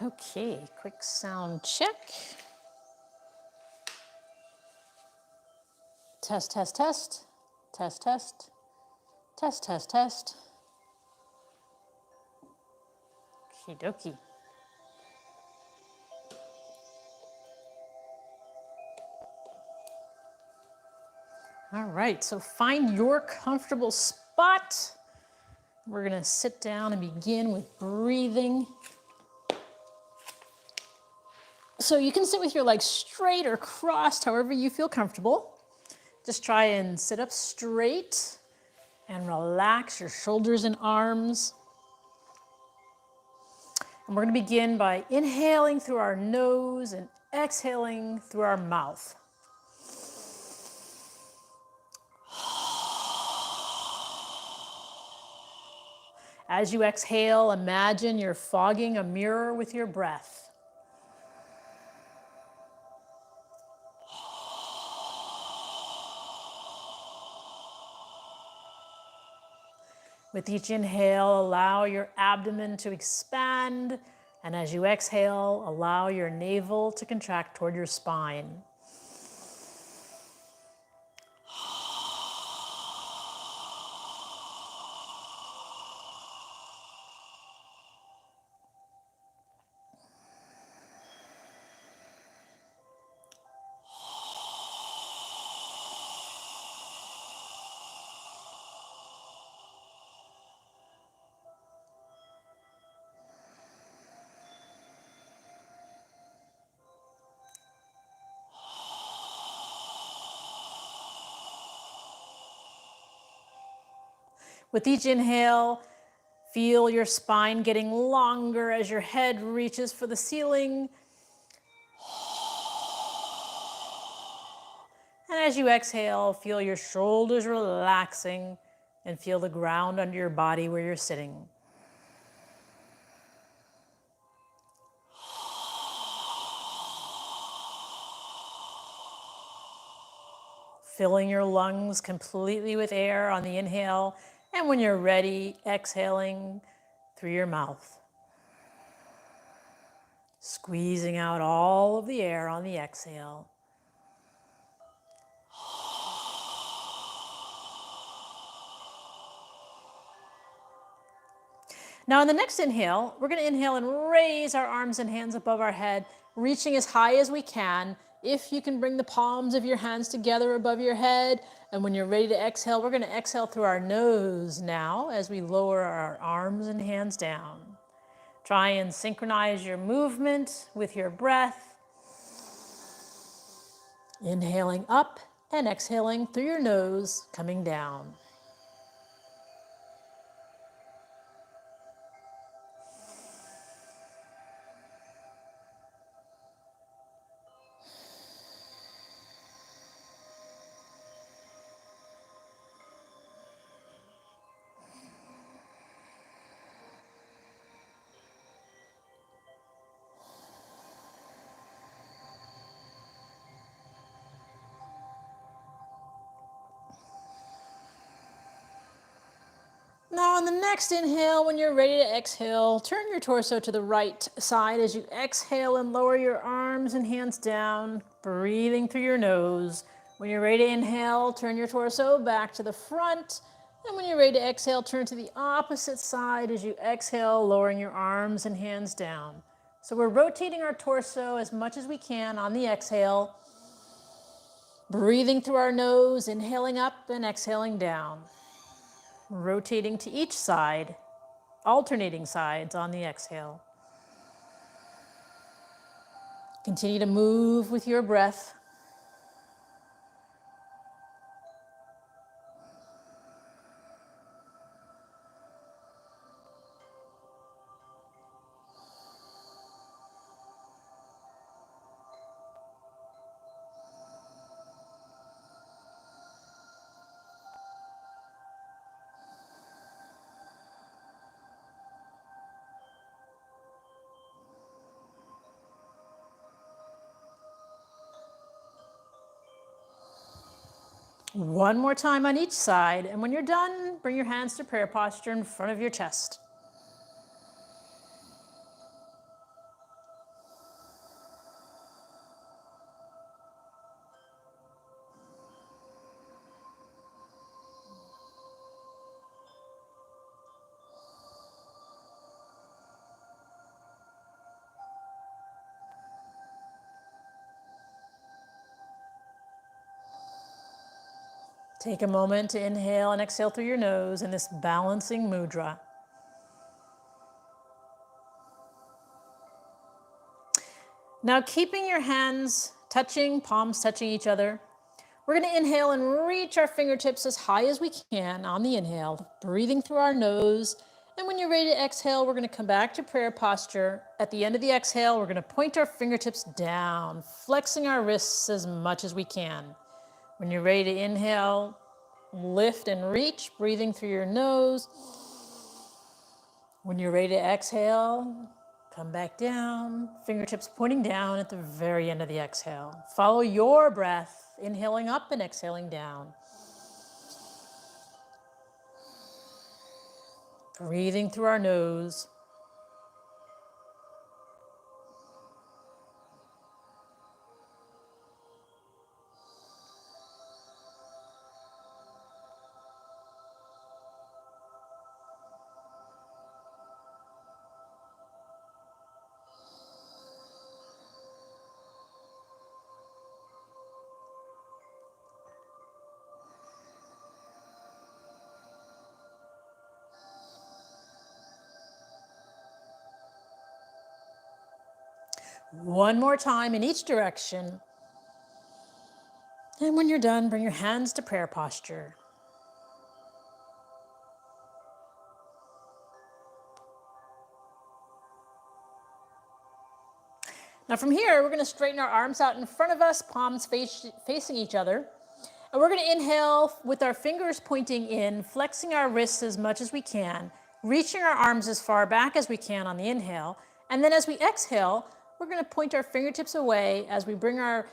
Okay, quick sound check. Test, test, test. Test, test. Test, test, test. Okie dokie. All right, so find your comfortable spot. We're gonna sit down and begin with breathing. So you can sit with your legs straight or crossed, however you feel comfortable. Just try and sit up straight and relax your shoulders and arms. And we're gonna begin by inhaling through our nose and exhaling through our mouth. As you exhale, imagine you're fogging a mirror with your breath. With each inhale, allow your abdomen to expand, and as you exhale, allow your navel to contract toward your spine. With each inhale, feel your spine getting longer as your head reaches for the ceiling. And as you exhale, feel your shoulders relaxing and feel the ground under your body where you're sitting. Filling your lungs completely with air on the inhale, and when you're ready, exhaling through your mouth. Squeezing out all of the air on the exhale. Now, in the next inhale, we're going to inhale and raise our arms and hands above our head, reaching as high as we can. If you can bring the palms of your hands together above your head, and when you're ready to exhale, we're going to exhale through our nose now as we lower our arms and hands down. Try and synchronize your movement with your breath. Inhaling up and exhaling through your nose, coming down. Now on the next inhale, when you're ready to exhale, turn your torso to the right side as you exhale and lower your arms and hands down, breathing through your nose. When you're ready to inhale, turn your torso back to the front. And when you're ready to exhale, turn to the opposite side as you exhale, lowering your arms and hands down. So we're rotating our torso as much as we can on the exhale, breathing through our nose, inhaling up and exhaling down. Rotating to each side, alternating sides on the exhale. Continue to move with your breath. One more time on each side, and when you're done, bring your hands to prayer posture in front of your chest. Take a moment to inhale and exhale through your nose in this balancing mudra. Now keeping your hands touching, palms touching each other, we're going to inhale and reach our fingertips as high as we can on the inhale, breathing through our nose. And when you're ready to exhale, we're going to come back to prayer posture. At the end of the exhale, we're going to point our fingertips down, flexing our wrists as much as we can. When you're ready to inhale, lift and reach, breathing through your nose. When you're ready to exhale, come back down, fingertips pointing down at the very end of the exhale. Follow your breath, inhaling up and exhaling down. Breathing through our nose. One more time in each direction. And when you're done, bring your hands to prayer posture. Now from here, we're going to straighten our arms out in front of us, palms facing each other. And we're going to inhale with our fingers pointing in, flexing our wrists as much as we can, reaching our arms as far back as we can on the inhale. And then as we exhale, we're going to point our fingertips away as we bring our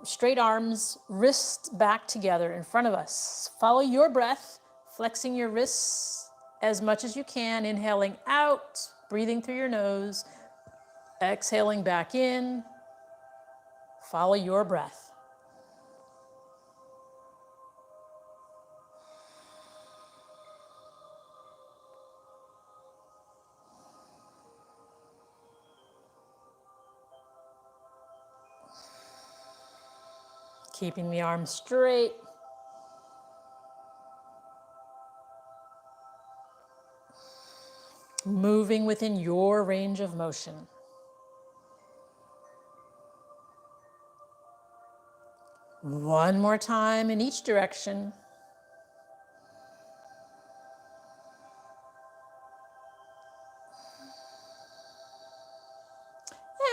straight arms, wrists back together in front of us. Follow your breath, flexing your wrists as much as you can, inhaling out, breathing through your nose, exhaling back in. Follow your breath. Keeping the arms straight. Moving within your range of motion. One more time in each direction.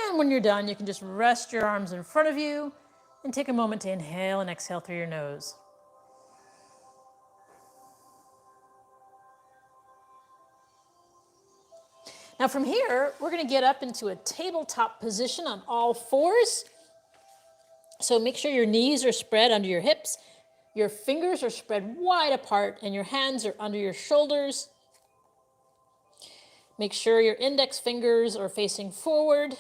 And when you're done, you can just rest your arms in front of you and take a moment to inhale and exhale through your nose. Now from here, we're going to get up into a tabletop position on all fours. So make sure your knees are spread under your hips, your fingers are spread wide apart, and your hands are under your shoulders. Make sure your index fingers are facing forward.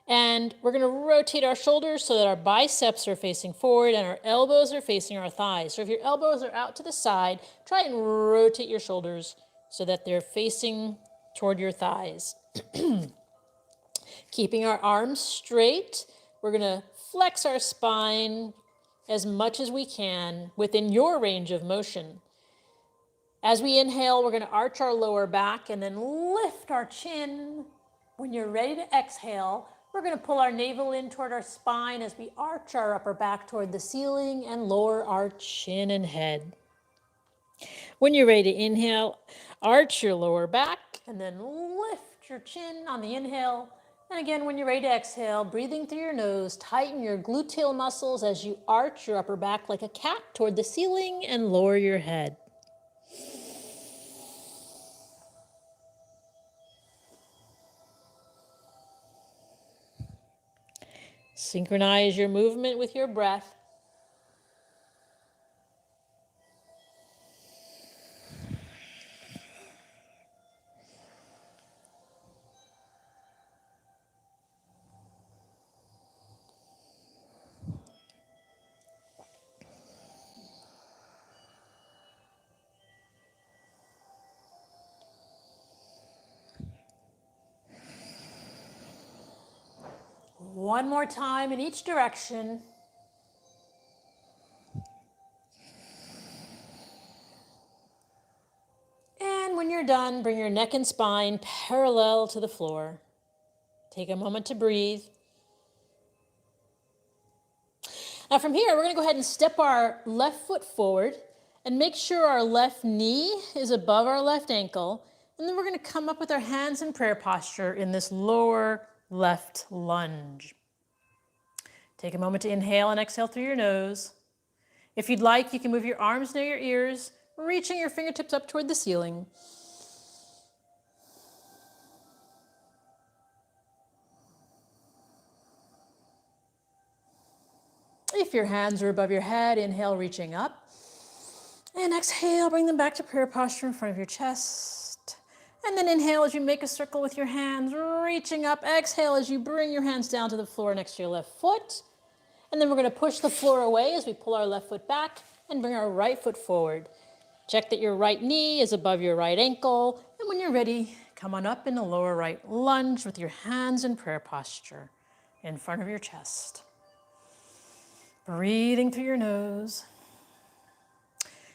And we're going to rotate our shoulders so that our biceps are facing forward and our elbows are facing our thighs. So if your elbows are out to the side, try and rotate your shoulders so that they're facing toward your thighs. Keeping our arms straight, we're going to flex our spine as much as we can within your range of motion. As we inhale, we're going to arch our lower back and then lift our chin. When you're ready to exhale, we're going to pull our navel in toward our spine as we arch our upper back toward the ceiling and lower our chin and head. When you're ready to inhale, arch your lower back and then lift your chin on the inhale. And again, when you're ready to exhale, breathing through your nose, tighten your gluteal muscles as you arch your upper back like a cat toward the ceiling and lower your head. Synchronize your movement with your breath. One more time in each direction. And when you're done, bring your neck and spine parallel to the floor. Take a moment to breathe. Now from here, we're going to go ahead and step our left foot forward and make sure our left knee is above our left ankle. And then we're going to come up with our hands in prayer posture in this lower left lunge. Take a moment to inhale and exhale through your nose. If you'd like, you can move your arms near your ears, reaching your fingertips up toward the ceiling. If your hands are above your head, inhale, reaching up. And exhale, bring them back to prayer posture in front of your chest. And then inhale as you make a circle with your hands, reaching up. Exhale as you bring your hands down to the floor next to your left foot. And then we're going to push the floor away as we pull our left foot back and bring our right foot forward. Check that your right knee is above your right ankle. And when you're ready, come on up in the lower right lunge with your hands in prayer posture in front of your chest. Breathing through your nose.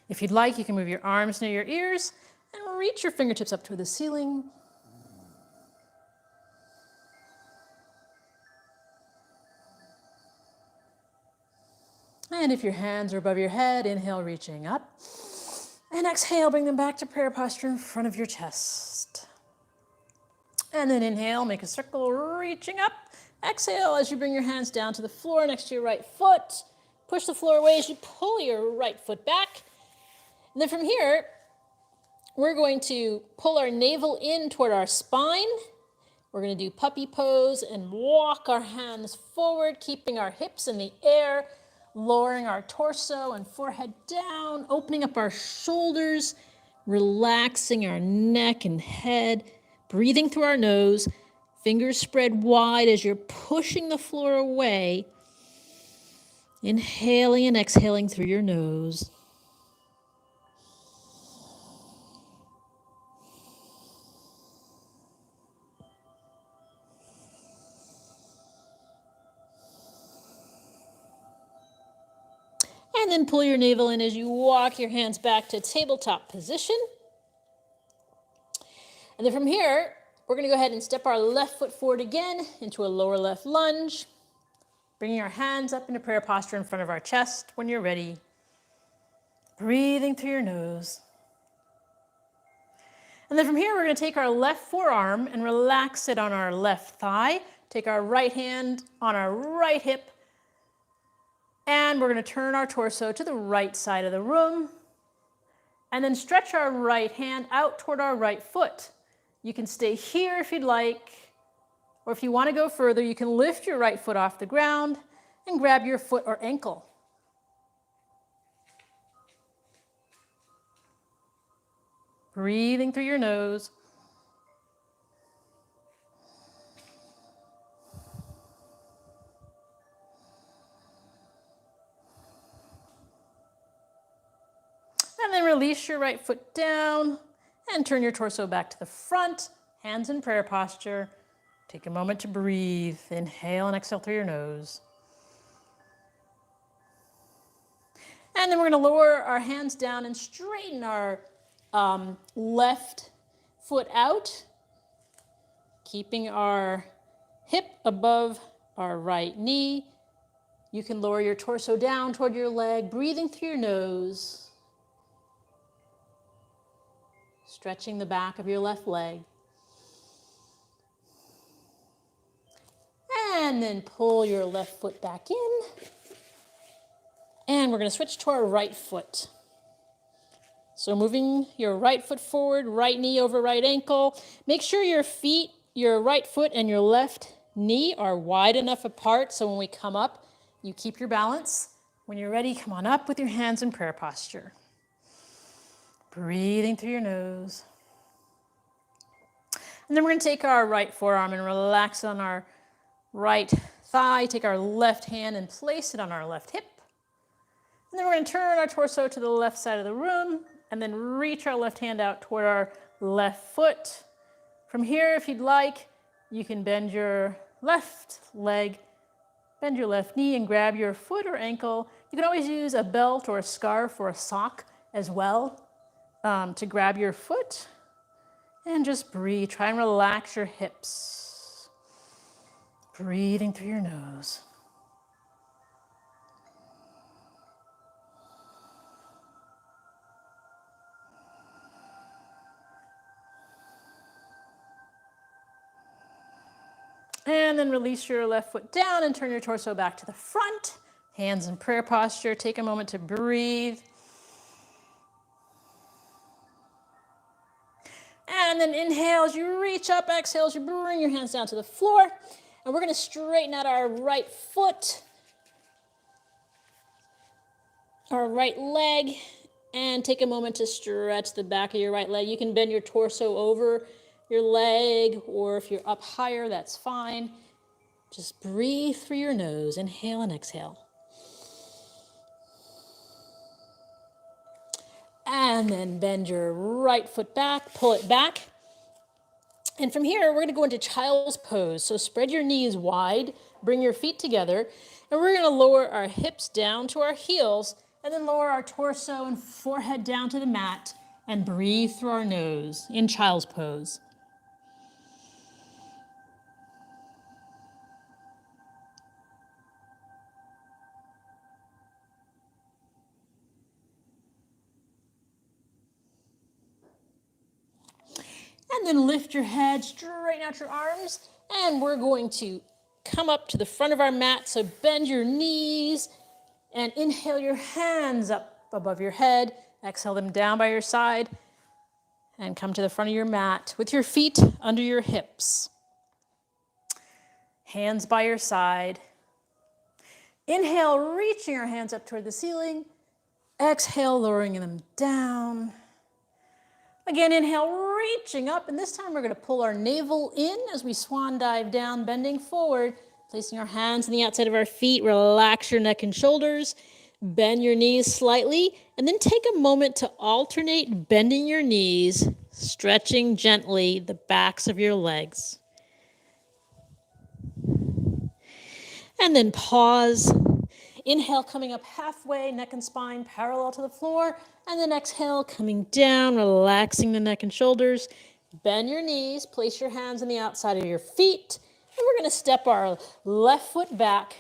If you'd like, you can move your arms near your ears and reach your fingertips up to the ceiling. And if your hands are above your head, inhale, reaching up. And exhale, bring them back to prayer posture in front of your chest. And then inhale, make a circle, reaching up. Exhale as you bring your hands down to the floor next to your right foot. Push the floor away as you pull your right foot back. And then from here, we're going to pull our navel in toward our spine. We're going to do puppy pose and walk our hands forward, keeping our hips in the air, lowering our torso and forehead down, opening up our shoulders, relaxing our neck and head, breathing through our nose, fingers spread wide as you're pushing the floor away, inhaling and exhaling through your nose. And then pull your navel in as you walk your hands back to tabletop position. And then from here, we're going to go ahead and step our left foot forward again into a lower left lunge, bringing our hands up into prayer posture in front of our chest when you're ready. Breathing through your nose. And then from here, we're going to take our left forearm and relax it on our left thigh. Take our right hand on our right hip. And we're going to turn our torso to the right side of the room. And then stretch our right hand out toward our right foot. You can stay here if you'd like. Or if you want to go further, you can lift your right foot off the ground and grab your foot or ankle. Breathing through your nose. And then release your right foot down and turn your torso back to the front, hands in prayer posture. Take a moment to breathe. Inhale and exhale through your nose. And then we're going to lower our hands down and straighten our left foot out, keeping our hip above our right knee. You can lower your torso down toward your leg, breathing through your nose, stretching the back of your left leg. And then pull your left foot back in. And we're going to switch to our right foot. So moving your right foot forward, right knee over right ankle. Make sure your feet, your right foot and your left knee are wide enough apart so when we come up, you keep your balance. When you're ready, come on up with your hands in prayer posture. Breathing through your nose. And then we're going to take our right forearm and relax on our right thigh. Take our left hand and place it on our left hip. And then we're going to turn our torso to the left side of the room and then reach our left hand out toward our left foot. From here, if you'd like, you can bend your left leg, bend your left knee and grab your foot or ankle. You can always use a belt or a scarf or a sock as well to grab your foot. And just breathe. Try and relax your hips. Breathing through your nose. And then release your left foot down and turn your torso back to the front. Hands in prayer posture. Take a moment to breathe. And then inhale as you reach up. Exhale as you bring your hands down to the floor. And we're going to straighten out our right foot, our right leg, and take a moment to stretch the back of your right leg. You can bend your torso over your leg, or if you're up higher, that's fine. Just breathe through your nose. Inhale and exhale. And then bend your right foot back, pull it back. And from here, we're going to go into child's pose. So spread your knees wide, bring your feet together, and we're going to lower our hips down to our heels, and then lower our torso and forehead down to the mat, and breathe through our nose in child's pose. And then lift your head, straighten out your arms, and we're going to come up to the front of our mat. So bend your knees and inhale your hands up above your head. Exhale them down by your side and come to the front of your mat with your feet under your hips. Hands by your side. Inhale, reaching your hands up toward the ceiling. Exhale, lowering them down. Again, inhale, reaching up, and this time we're going to pull our navel in as we swan dive down, bending forward, placing our hands on the outside of our feet. Relax your neck and shoulders, bend your knees slightly, and then take a moment to alternate bending your knees, stretching gently the backs of your legs. And then pause. Inhale, coming up halfway, neck and spine parallel to the floor. And then exhale, coming down, relaxing the neck and shoulders. Bend your knees, place your hands on the outside of your feet. And we're going to step our left foot back.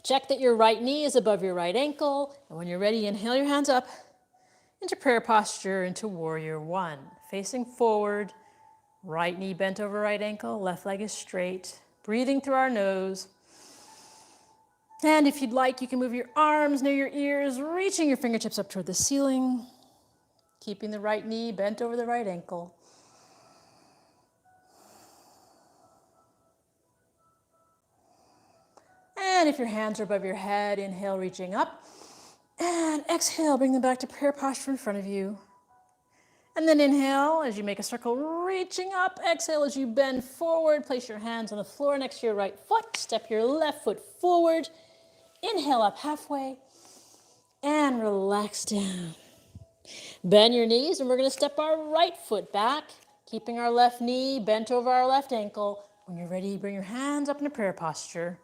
Check that your right knee is above your right ankle. And when you're ready, inhale your hands up into prayer posture, into warrior one. Facing forward, right knee bent over right ankle, left leg is straight. Breathing through our nose. And if you'd like, you can move your arms near your ears, reaching your fingertips up toward the ceiling, keeping the right knee bent over the right ankle. And if your hands are above your head, inhale, reaching up. And exhale, bring them back to prayer posture in front of you. And then inhale as you make a circle, reaching up. Exhale as you bend forward. Place your hands on the floor next to your right foot. Step your left foot forward. Inhale up halfway. and relax down. Bend your knees, and we're going to step our right foot back, keeping our left knee bent over our left ankle. When you're ready, bring your hands up into prayer posture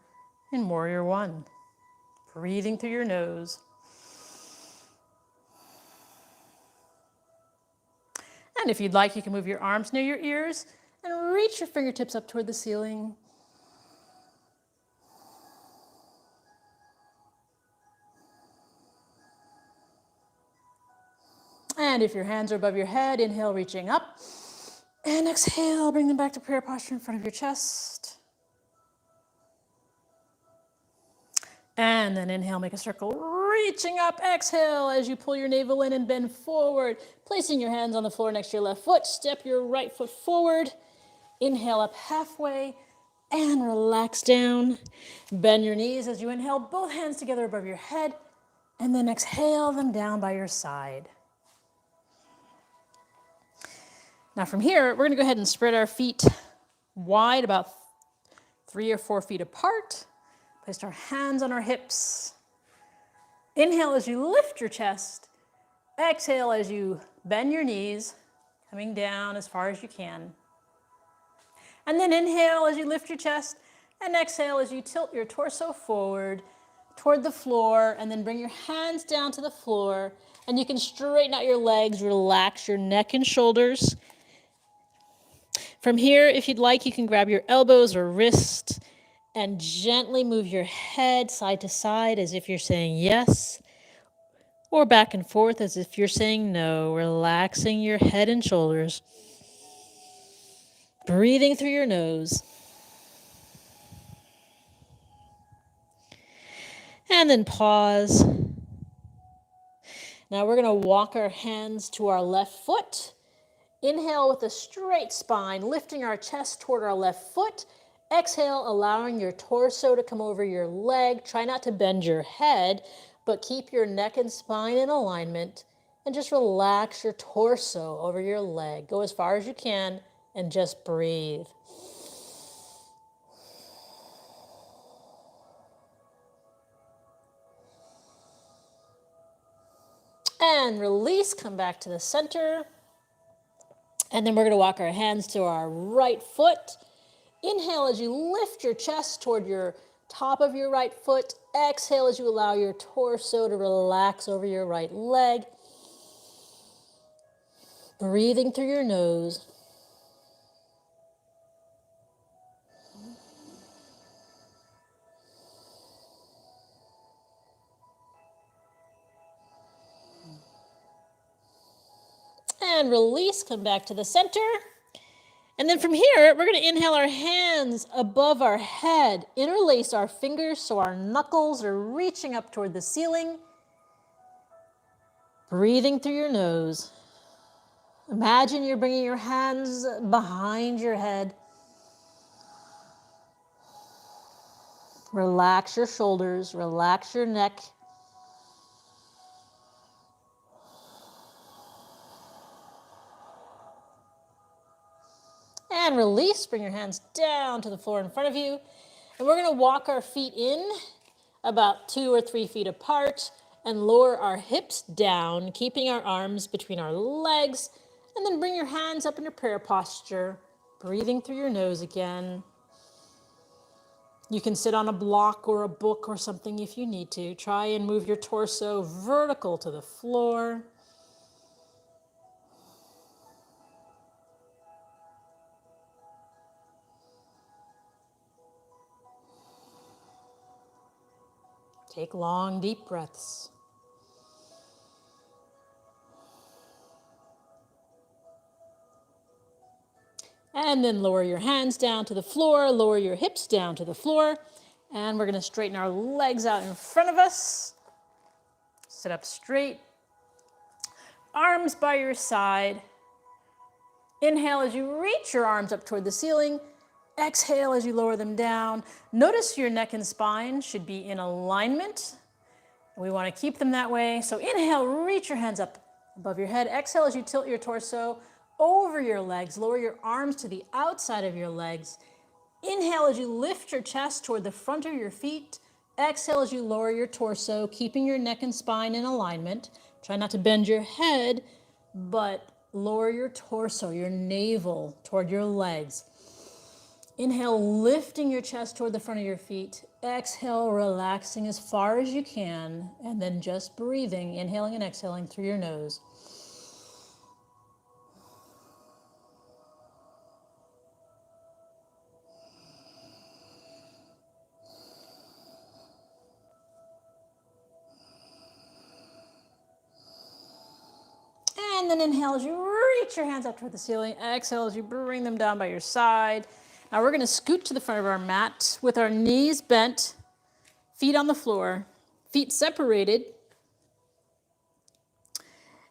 in Warrior One. Breathing through your nose. And if you'd like, you can move your arms near your ears and reach your fingertips up toward the ceiling. And if your hands are above your head, inhale, reaching up. And exhale, bring them back to prayer posture in front of your chest. And then inhale, make a circle, reaching up. Exhale as you pull your navel in and bend forward. Placing your hands on the floor next to your left foot. Step your right foot forward. Inhale up halfway and relax down. Bend your knees as you inhale, both hands together above your head. And then exhale them down by your side. Now from here, we're going to go ahead and spread our feet wide, about 3 or 4 feet apart. Place our hands on our hips. Inhale as you lift your chest. Exhale as you bend your knees, coming down as far as you can. And then inhale as you lift your chest, and exhale as you tilt your torso forward toward the floor, and then bring your hands down to the floor, and you can straighten out your legs, relax your neck and shoulders. From here, if you'd like, you can grab your elbows or wrists and gently move your head side to side as if you're saying yes, or back and forth as if you're saying no, relaxing your head and shoulders. Breathing through your nose. And then pause. Now we're going to walk our hands to our left foot. Inhale with a straight spine, lifting our chest toward our left foot. Exhale, allowing your torso to come over your leg. Try not to bend your head, but keep your neck and spine in alignment. And just relax your torso over your leg. Go as far as you can and just breathe. And release, come back to the center. And then we're going to walk our hands to our right foot. Inhale as you lift your chest toward your top of your right foot. Exhale as you allow your torso to relax over your right leg. Breathing through your nose. And release, come back to the center. And then from here, we're going to inhale our hands above our head, interlace our fingers so our knuckles are reaching up toward the ceiling. Breathing through your nose. Imagine you're bringing your hands behind your head. Relax your shoulders, relax your neck. And release, bring your hands down to the floor in front of you. And we're going to walk our feet in about 2 or 3 feet apart and lower our hips down, keeping our arms between our legs. And then bring your hands up into prayer posture, breathing through your nose again. You can sit on a block or a book or something if you need to. Try and move your torso vertical to the floor. Take long, deep breaths. And then lower your hands down to the floor, lower your hips down to the floor. And we're going to straighten our legs out in front of us. Sit up straight. Arms by your side. Inhale as you reach your arms up toward the ceiling. Exhale as you lower them down. Notice your neck and spine should be in alignment. We want to keep them that way. So inhale, reach your hands up above your head. Exhale as you tilt your torso over your legs. Lower your arms to the outside of your legs. Inhale as you lift your chest toward the front of your feet. Exhale as you lower your torso, keeping your neck and spine in alignment. Try not to bend your head, but lower your torso, your navel toward your legs. Inhale, lifting your chest toward the front of your feet. Exhale, relaxing as far as you can, and then just breathing, inhaling and exhaling through your nose. And then inhale as you reach your hands up toward the ceiling. Exhale as you bring them down by your side. Now we're going to scoot to the front of our mat with our knees bent, feet on the floor, feet separated.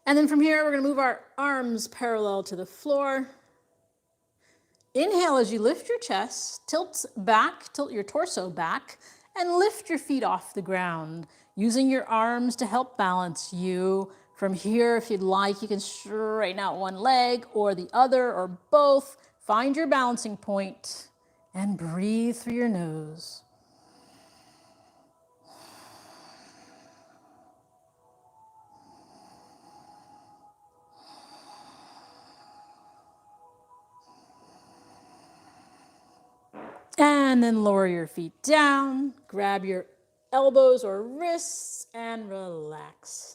And then from here, we're going to move our arms parallel to the floor. Inhale as you lift your chest, tilt your torso back, and lift your feet off the ground, using your arms to help balance you. From here, if you'd like, you can straighten out one leg or the other or both. Find your balancing point and breathe through your nose. And then lower your feet down, grab your elbows or wrists, and relax.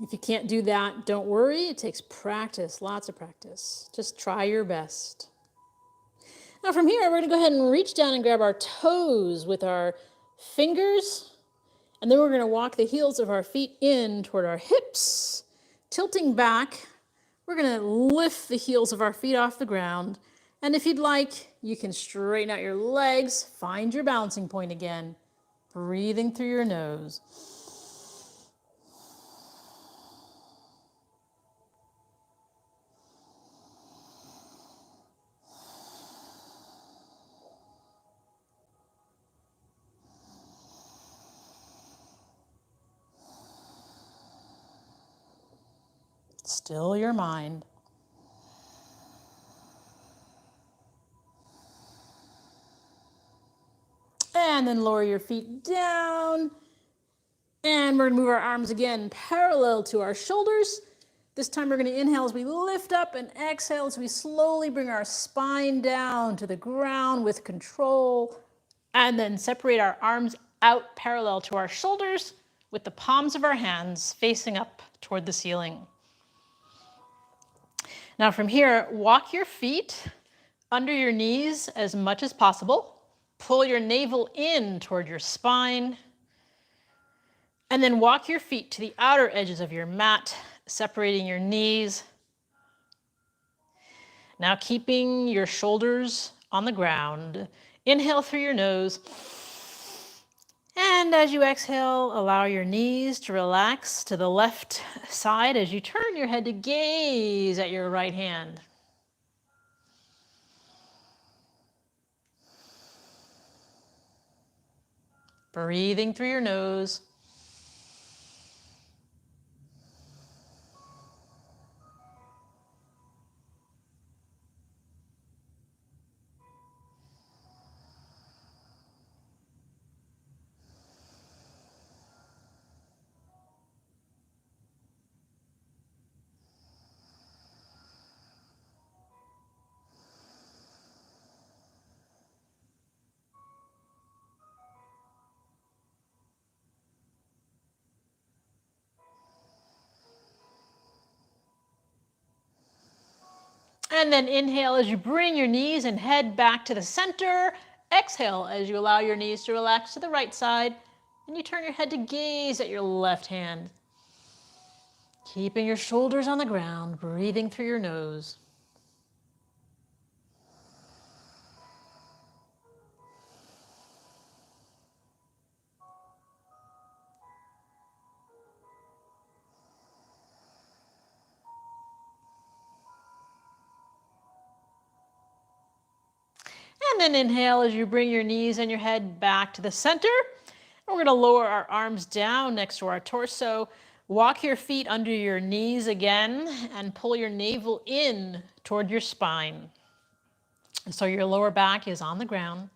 If you can't do that, don't worry. It takes practice, lots of practice. Just try your best. Now from here, we're going to go ahead and reach down and grab our toes with our fingers. And then we're going to walk the heels of our feet in toward our hips. Tilting back, we're going to lift the heels of our feet off the ground. And if you'd like, you can straighten out your legs. Find your balancing point again. Breathing through your nose. Still your mind. And then lower your feet down. And we're going to move our arms again parallel to our shoulders. This time we're going to inhale as we lift up and exhale as we slowly bring our spine down to the ground with control. And then separate our arms out parallel to our shoulders with the palms of our hands facing up toward the ceiling. Now from here, walk your feet under your knees as much as possible. Pull your navel in toward your spine. And then walk your feet to the outer edges of your mat, separating your knees. Now keeping your shoulders on the ground. Inhale through your nose. And as you exhale, allow your knees to relax to the left side as you turn your head to gaze at your right hand. Breathing through your nose. And then inhale as you bring your knees and head back to the center. Exhale as you allow your knees to relax to the right side. And you turn your head to gaze at your left hand. Keeping your shoulders on the ground, breathing through your nose. And then inhale as you bring your knees and your head back to the center. And we're going to lower our arms down next to our torso. Walk your feet under your knees again and pull your navel in toward your spine. So your lower back is on the ground.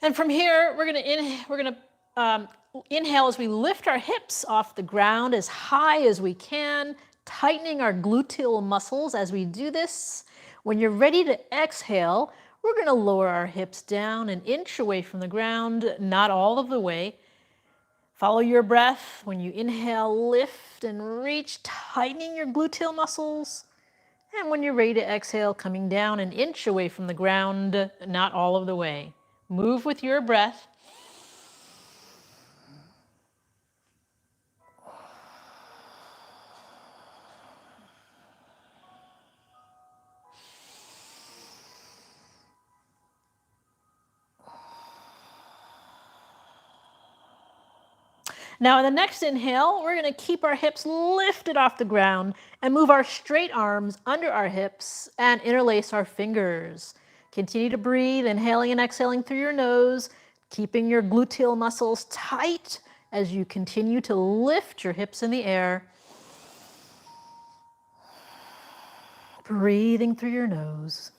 And from here, we're going to inhale as we lift our hips off the ground as high as we can, tightening our gluteal muscles as we do this. When you're ready to exhale, we're going to lower our hips down an inch away from the ground, not all of the way. Follow your breath. When you inhale, lift and reach, tightening your gluteal muscles. And when you're ready to exhale, coming down an inch away from the ground, not all of the way. Move with your breath. Now, in the next inhale, we're going to keep our hips lifted off the ground and move our straight arms under our hips and interlace our fingers. Continue to breathe, inhaling and exhaling through your nose, keeping your gluteal muscles tight as you continue to lift your hips in the air. Breathing through your nose.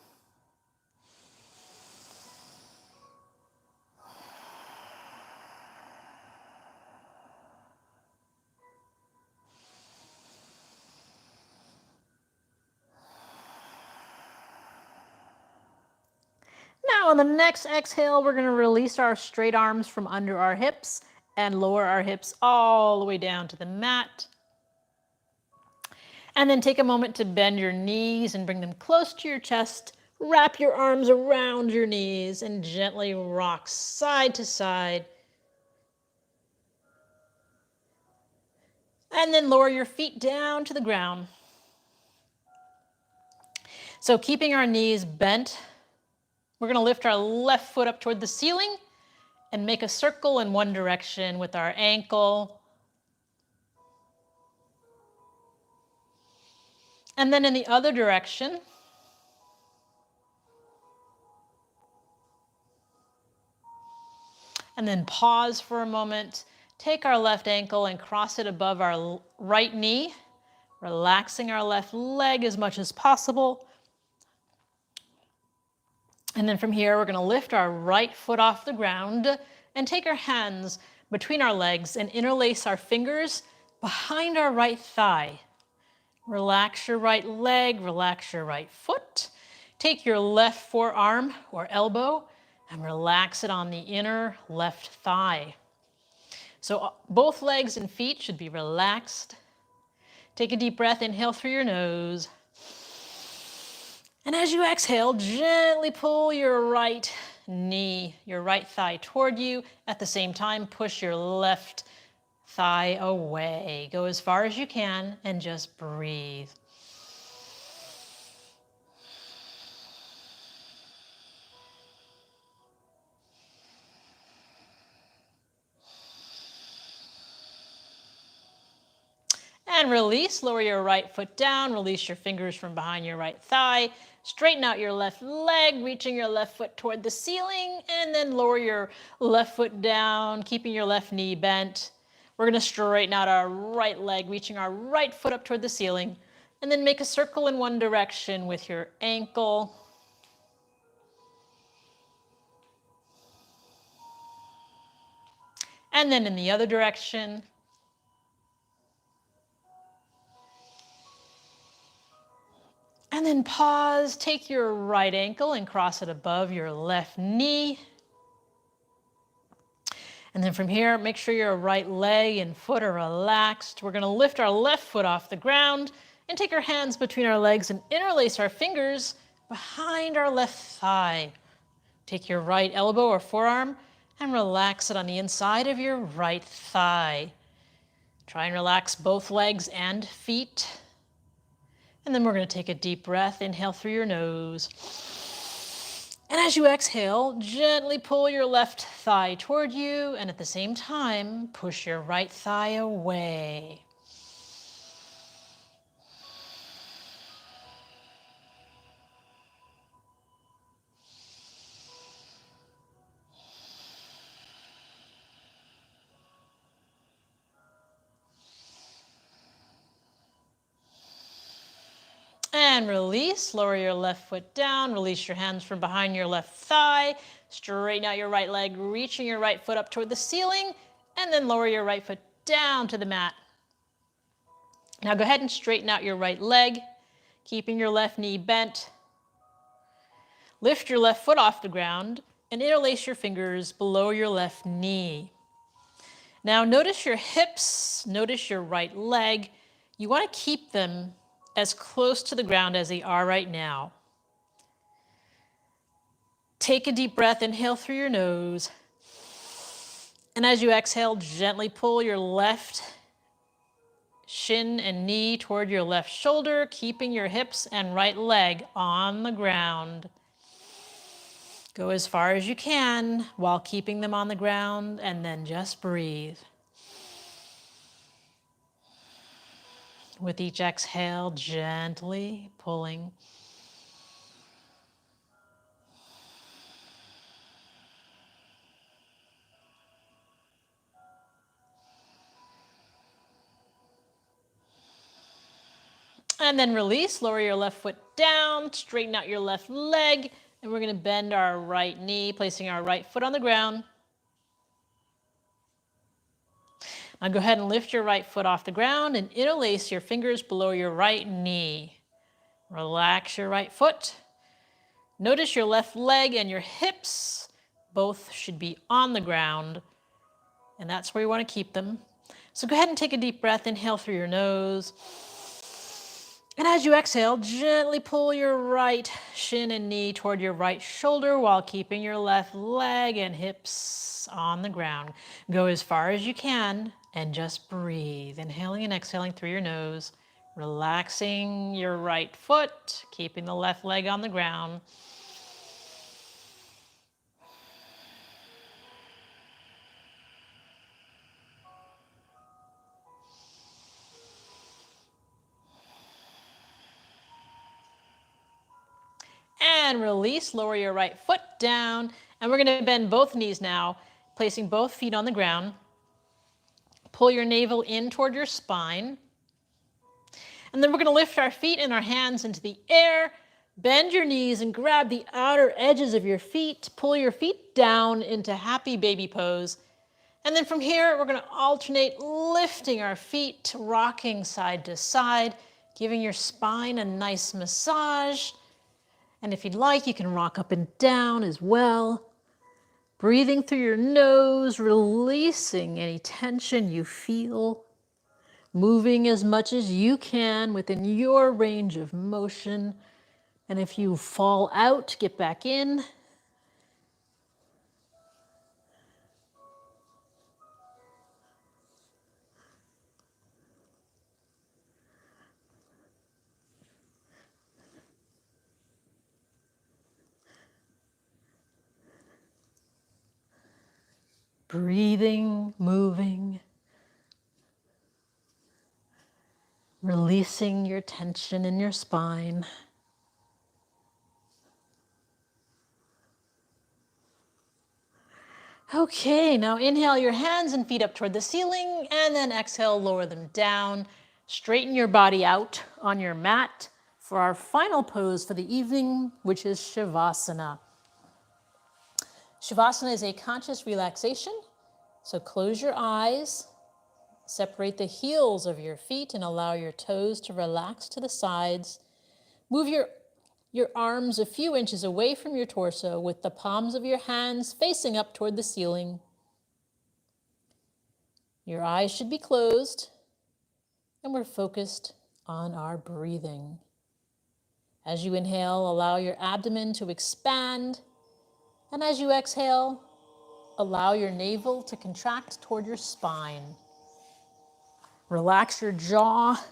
Now on the next exhale, we're going to release our straight arms from under our hips and lower our hips all the way down to the mat. And then take a moment to bend your knees and bring them close to your chest. Wrap your arms around your knees and gently rock side to side. And then lower your feet down to the ground. So keeping our knees bent, we're going to lift our left foot up toward the ceiling and make a circle in one direction with our ankle. And then in the other direction. And then pause for a moment. Take our left ankle and cross it above our right knee, relaxing our left leg as much as possible. And then from here, we're going to lift our right foot off the ground and take our hands between our legs and interlace our fingers behind our right thigh. Relax your right leg, relax your right foot. Take your left forearm or elbow and relax it on the inner left thigh. So both legs and feet should be relaxed. Take a deep breath, inhale through your nose. And as you exhale, gently pull your right knee, your right thigh toward you. At the same time, push your left thigh away. Go as far as you can and just breathe. And release, lower your right foot down, release your fingers from behind your right thigh, straighten out your left leg, reaching your left foot toward the ceiling, and then lower your left foot down, keeping your left knee bent. We're going to straighten out our right leg, reaching our right foot up toward the ceiling, and then make a circle in one direction with your ankle. And then in the other direction. And then pause, take your right ankle and cross it above your left knee. And then from here, make sure your right leg and foot are relaxed. We're going to lift our left foot off the ground and take our hands between our legs and interlace our fingers behind our left thigh. Take your right elbow or forearm and relax it on the inside of your right thigh. Try and relax both legs and feet. And then we're going to take a deep breath. Inhale through your nose. And as you exhale, gently pull your left thigh toward you, and at the same time, push your right thigh away. And release, lower your left foot down, release your hands from behind your left thigh, straighten out your right leg, reaching your right foot up toward the ceiling, and then lower your right foot down to the mat. Now go ahead and straighten out your right leg, keeping your left knee bent. Lift your left foot off the ground and interlace your fingers below your left knee. Now notice your hips, notice your right leg. You want to keep them as close to the ground as they are right now. Take a deep breath, inhale through your nose. And as you exhale, gently pull your left shin and knee toward your left shoulder, keeping your hips and right leg on the ground. Go as far as you can while keeping them on the ground, and then just breathe. With each exhale, gently pulling. And then release, lower your left foot down, straighten out your left leg, and we're going to bend our right knee, placing our right foot on the ground. Now go ahead and lift your right foot off the ground and interlace your fingers below your right knee. Relax your right foot. Notice your left leg and your hips both should be on the ground, and that's where you want to keep them. So go ahead and take a deep breath, inhale through your nose. And as you exhale, gently pull your right shin and knee toward your right shoulder while keeping your left leg and hips on the ground. Go as far as you can and just breathe. Inhaling and exhaling through your nose, relaxing your right foot, keeping the left leg on the ground. And release, lower your right foot down. And we're going to bend both knees now, placing both feet on the ground. Pull your navel in toward your spine. And then we're going to lift our feet and our hands into the air. Bend your knees and grab the outer edges of your feet. Pull your feet down into happy baby pose. And then from here, we're going to alternate lifting our feet, rocking side to side, giving your spine a nice massage. And if you'd like, you can rock up and down as well. Breathing through your nose, releasing any tension you feel. Moving as much as you can within your range of motion. And if you fall out, get back in. Breathing, moving, releasing your tension in your spine. Okay, now inhale your hands and feet up toward the ceiling, and then exhale, lower them down. Straighten your body out on your mat for our final pose for the evening, which is Shavasana. Shavasana is a conscious relaxation, so close your eyes, separate the heels of your feet and allow your toes to relax to the sides. Move your arms a few inches away from your torso with the palms of your hands facing up toward the ceiling. Your eyes should be closed, and we're focused on our breathing. As you inhale, allow your abdomen to expand, and as you exhale, allow your navel to contract toward your spine. Relax your jaw,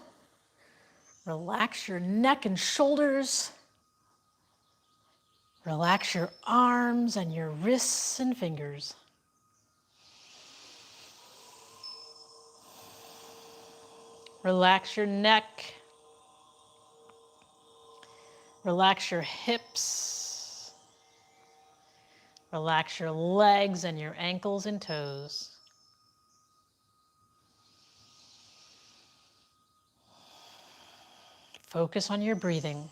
relax your neck and shoulders, relax your arms and your wrists and fingers. Relax your neck, relax your hips, relax your legs and your ankles and toes. Focus on your breathing.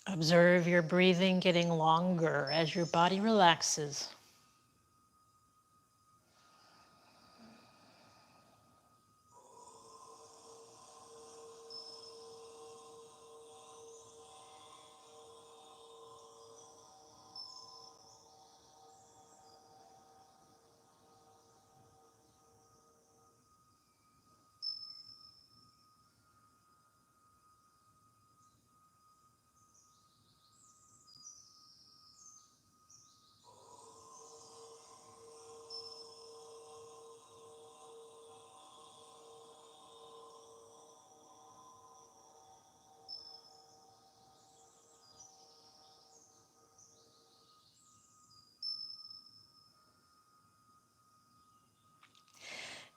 Observe your breathing getting longer as your body relaxes.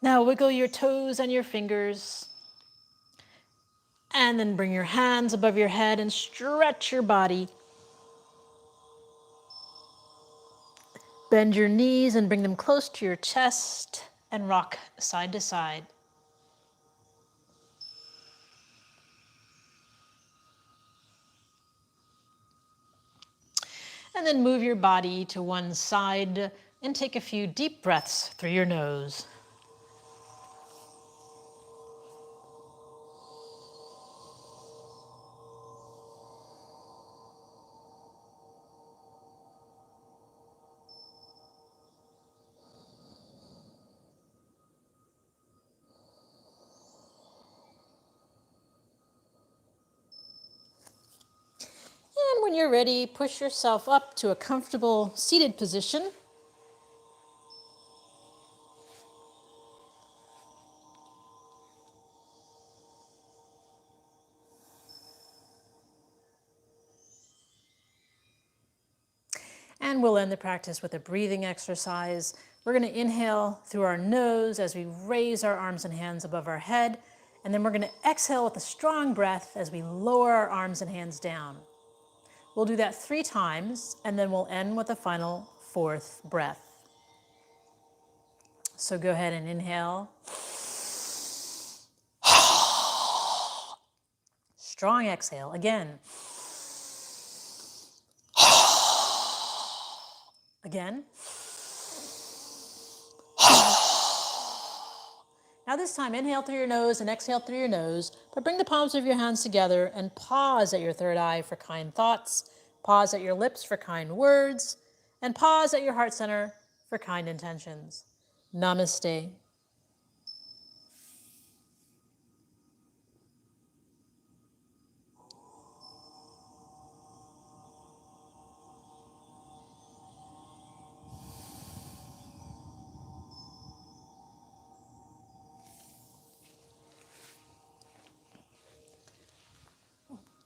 Now wiggle your toes and your fingers, and then bring your hands above your head and stretch your body. Bend your knees and bring them close to your chest and rock side to side. And then move your body to one side and take a few deep breaths through your nose. And when you're ready, push yourself up to a comfortable seated position. And we'll end the practice with a breathing exercise. We're going to inhale through our nose as we raise our arms and hands above our head. And then we're going to exhale with a strong breath as we lower our arms and hands down. We'll do that 3 times, and then we'll end with a final 4th breath. So go ahead and inhale. Strong exhale. Again. Again. Now this time, inhale through your nose and exhale through your nose, but bring the palms of your hands together and pause at your third eye for kind thoughts, pause at your lips for kind words, and pause at your heart center for kind intentions. Namaste.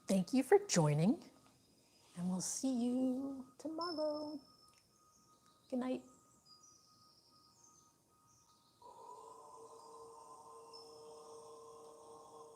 Thank you for joining, and we'll see you tomorrow. Good night.